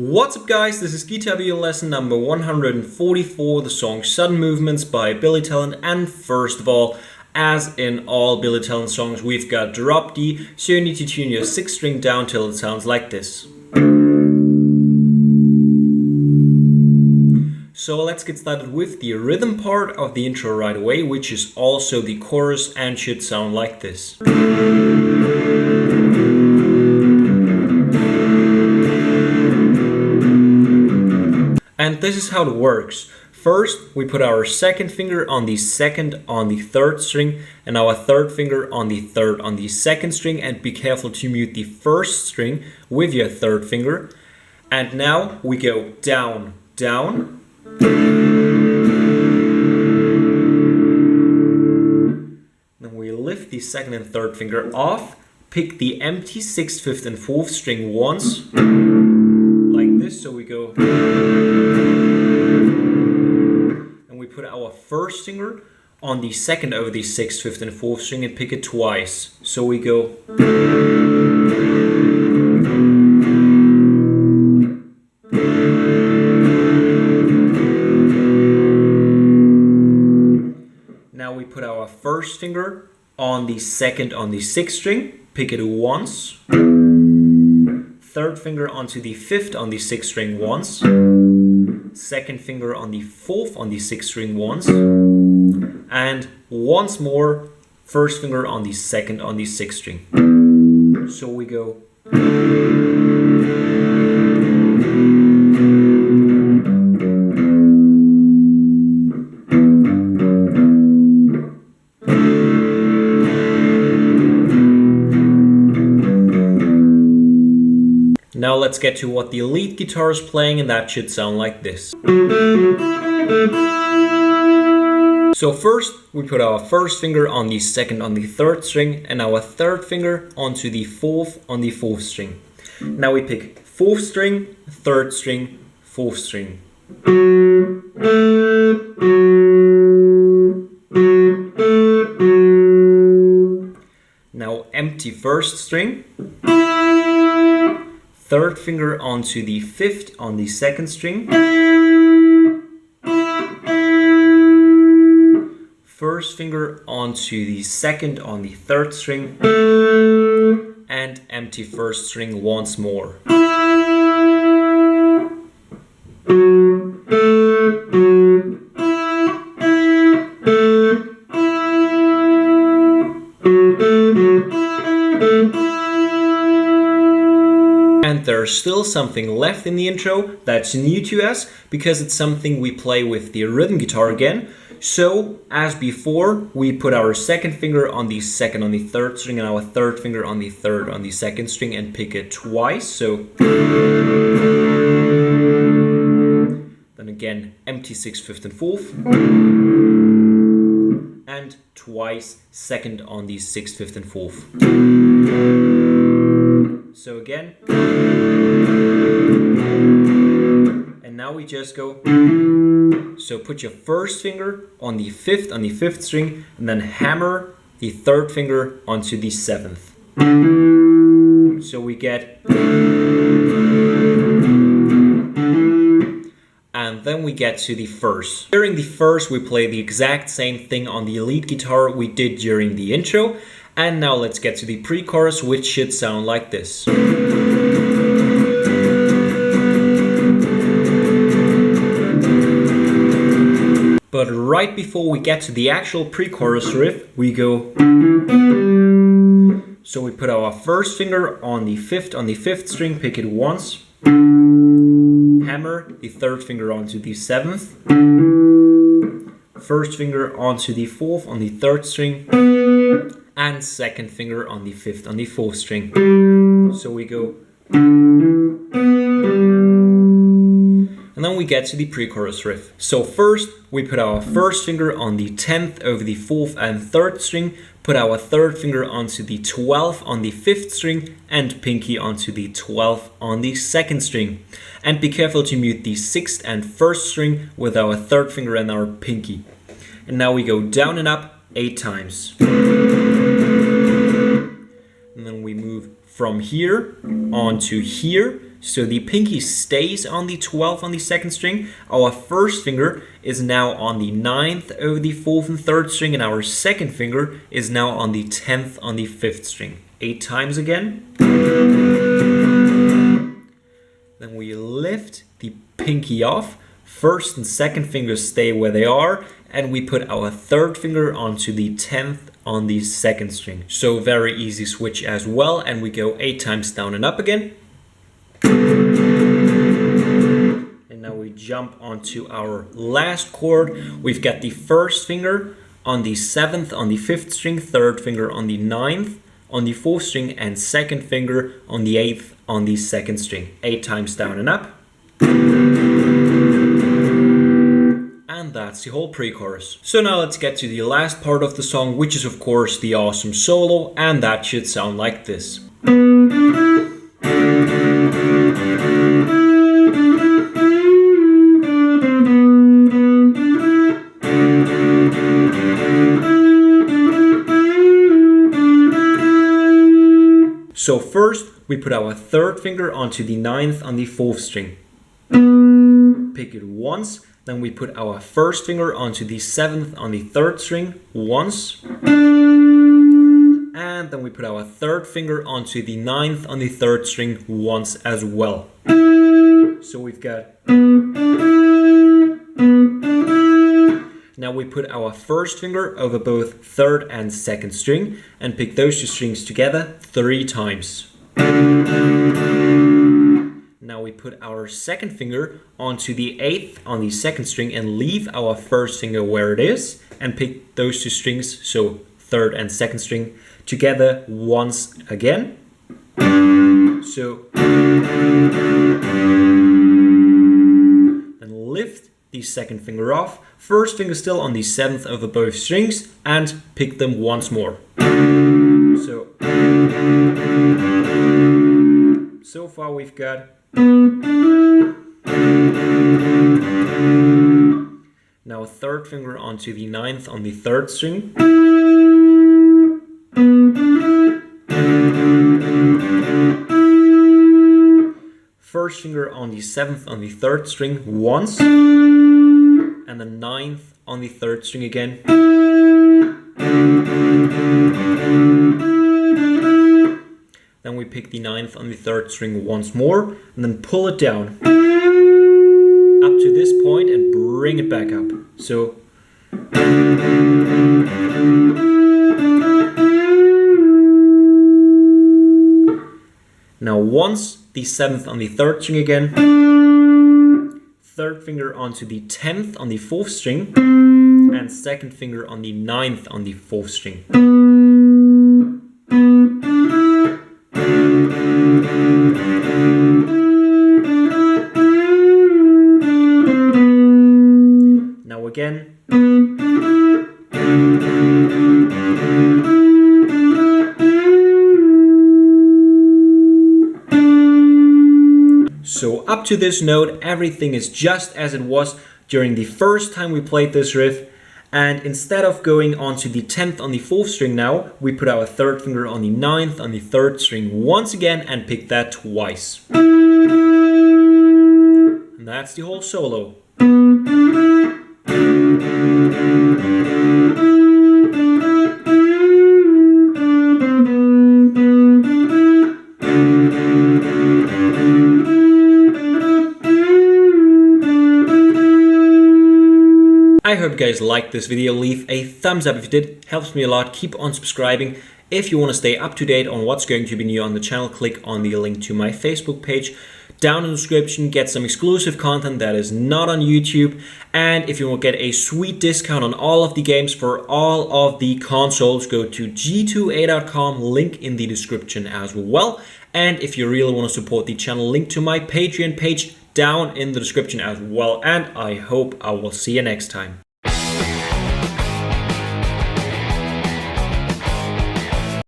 What's up guys, this is guitar video lesson number 144, the song Sudden Movements by Billy Talent. And first of all, as in all Billy Talent songs, we've got drop D, so you need to tune your 6th string down till it sounds like this. So let's get started with the rhythm part of the intro right away, which is also the chorus and should sound like this. And this is how it works. First, we put our second finger on the second on the third string and our third finger on the third on the second string, and be careful to mute the first string with your third finger. And now we go down, down. Then we lift the second and third finger off, pick the empty 6th, 5th and 4th string once, like this, so we go. And we put our first finger on the second over the 6th, 5th and 4th string and pick it twice, so we go. Now we put our first finger on the second on the 6th string, pick it once. Third finger onto the 5th on the 6th string once. Second finger on the 4th on the 6th string once. And once more, first finger on the second on the 6th string. So we go. Now let's get to what the lead guitar is playing, and that should sound like this. So first, we put our first finger on the second on the third string and our third finger onto the 4th on the 4th string. Now we pick 4th string, 3rd string, 4th string. Now empty 1st string. Third finger onto the 5th on the 2nd string. First finger onto the 2nd on the 3rd string. And empty 1st string once more. And there's still something left in the intro that's new to us, because it's something we play with the rhythm guitar again. So, as before, we put our second finger on the second on the 3rd string and our third finger on the 3rd on the 2nd string and pick it twice. So, then again, empty 6th, 5th and 4th. And twice 2nd on the 6th, 5th and 4th. So again, and now we just go. So put your first finger on the 5th on the 5th string and then hammer the third finger onto the 7th. So we get, and then we get to the first. During the first, we play the exact same thing on the lead guitar we did during the intro. And now let's get to the pre-chorus, which should sound like this. But right before we get to the actual pre-chorus riff, we go. So we put our first finger on the 5th on the 5th string, pick it once. Hammer the third finger onto the 7th. First finger onto the 4th on the 3rd string. And second finger on the 5th on the 4th string. So we go. And then we get to the pre-chorus riff. So first, we put our first finger on the 10th over the 4th and 3rd string, put our third finger onto the 12th on the 5th string, and pinky onto the 12th on the 2nd string. And be careful to mute the 6th and 1st string with our third finger and our pinky. And now we go down and up 8 times. And then we move from here onto here, So the pinky stays on the 12th on the 2nd string. Our first finger is now on the 9th over the 4th and 3rd string, and our second finger is now on the 10th on the 5th string. 8 times again. Then we lift the pinky off. First and second fingers stay where they are, and we put our third finger onto the 10th on the 2nd string. So very easy switch as well, and we go 8 times down and up again. And now we jump onto our last chord. We've got the first finger on the 7th on the 5th string, third finger on the 9th on the 4th string, and second finger on the 8th on the 2nd string. 8 times down and up. And that's the whole pre-chorus. So now let's get to the last part of the song, which is of course the awesome solo, and that should sound like this. So first, we put our third finger onto the 9th on the 4th string. Pick it once, then we put our first finger onto the 7th on the 3rd string once. And then we put our third finger onto the 9th on the 3rd string once as well. So we've got... Now we put our first finger over both 3rd and 2nd string and pick those two strings together 3 times. Now we put our second finger onto the 8th on the 2nd string and leave our first finger where it is and pick those two strings, so 3rd and 2nd string, together once again. So then lift the second finger off, first finger still on the 7th over both strings, and pick them once more. So far we've got now third finger onto the 9th on the 3rd string. First finger on the 7th on the 3rd string once, and the 9th on the 3rd string again. Then we pick the 9th on the 3rd string once more, and then pull it down up to this point and bring it back up. So now once the 7th on the 3rd string again, third finger onto the 10th on the 4th string, and second finger on the 9th on the 4th string. Now again. So up to this note, everything is just as it was during the first time we played this riff. And instead of going onto the 10th on the 4th string now, we put our third finger on the 9th on the 3rd string once again and pick that twice. And that's the whole solo. I hope you guys liked this video. Leave a thumbs up if you did, helps me a lot. Keep on subscribing. If you want to stay up to date on what's going to be new on the channel, click on the link to my Facebook page down in the description. Get some exclusive content that is not on YouTube. And if you want to get a sweet discount on all of the games for all of the consoles, go to g2a.com, link in the description as well. And if you really want to support the channel, link to my Patreon page down in the description as well. And I hope I will see you next time.